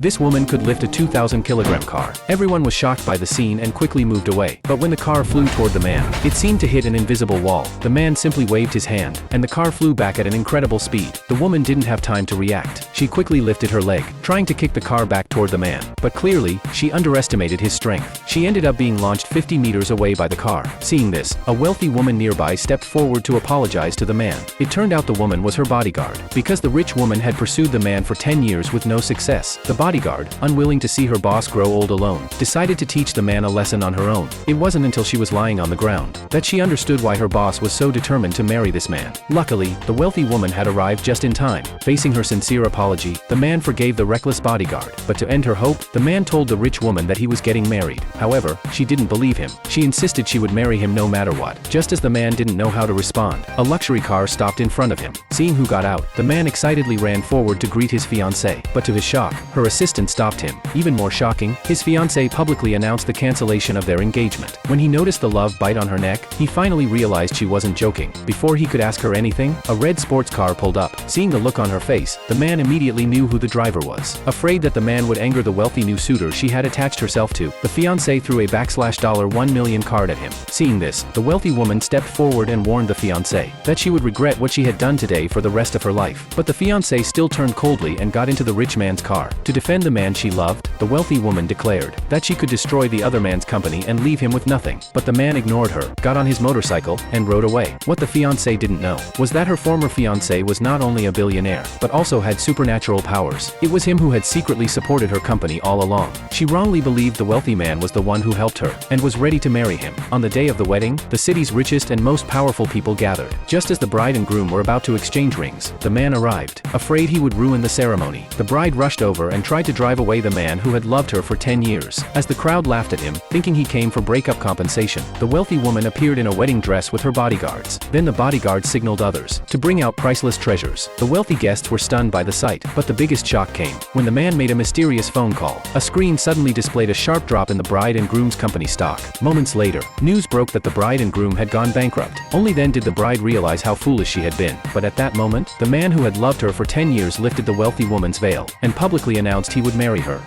This woman could lift a 2,000-kilogram car. Everyone was shocked by the scene and quickly moved away. But when the car flew toward the man, it seemed to hit an invisible wall. The man simply waved his hand, and the car flew back at an incredible speed. The woman didn't have time to react. She quickly lifted her leg, trying to kick the car back toward the man. But clearly, she underestimated his strength. She ended up being launched 50 meters away by the car. Seeing this, a wealthy woman nearby stepped forward to apologize to the man. It turned out the woman was her bodyguard. Because the rich woman had pursued the man for 10 years with no success, the bodyguard, unwilling to see her boss grow old alone, decided to teach the man a lesson on her own. It wasn't until she was lying on the ground that she understood why her boss was so determined to marry this man. Luckily, the wealthy woman had arrived just in time. Facing her sincere apology, the man forgave the reckless bodyguard. But to end her hope, the man told the rich woman that he was getting married. However, she didn't believe him. She insisted she would marry him no matter what. Just as the man didn't know how to respond, a luxury car stopped in front of him. Seeing who got out, the man excitedly ran forward to greet his fiancée. But to his shock, her assistant stopped him. Even more shocking, his fiancée publicly announced the cancellation of their engagement. When he noticed the love bite on her neck, he finally realized she wasn't joking. Before he could ask her anything, a red sports car pulled up. Seeing the look on her face, the man immediately knew who the driver was. Afraid that the man would anger the wealthy new suitor she had attached herself to, the fiancée threw a $1 million card at him. Seeing this, the wealthy woman stepped forward and warned the fiancé that she would regret what she had done today for the rest of her life. But the fiancé still turned coldly and got into the rich man's car. To defend the man she loved, the wealthy woman declared that she could destroy the other man's company and leave him with nothing. But the man ignored her, got on his motorcycle, and rode away. What the fiancé didn't know was that her former fiancé was not only a billionaire, but also had supernatural powers. It was him who had secretly supported her company all along. She wrongly believed the wealthy man was the one who helped her, and was ready to marry him. On the day of the wedding, the city's richest and most powerful people gathered. Just as the bride and groom were about to exchange rings, the man arrived. Afraid he would ruin the ceremony, the bride rushed over and tried to drive away the man who had loved her for 10 years. As the crowd laughed at him, thinking he came for breakup compensation, the wealthy woman appeared in a wedding dress with her bodyguards. Then the bodyguards signaled others to bring out priceless treasures. The wealthy guests were stunned by the sight, but the biggest shock came when the man made a mysterious phone call. A screen suddenly displayed a sharp drop in the bride and groom's company stock. Moments later, news broke that the bride and groom had gone bankrupt. Only then did the bride realize how foolish she had been. But at that moment, the man who had loved her for 10 years lifted the wealthy woman's veil and publicly announced he would marry her.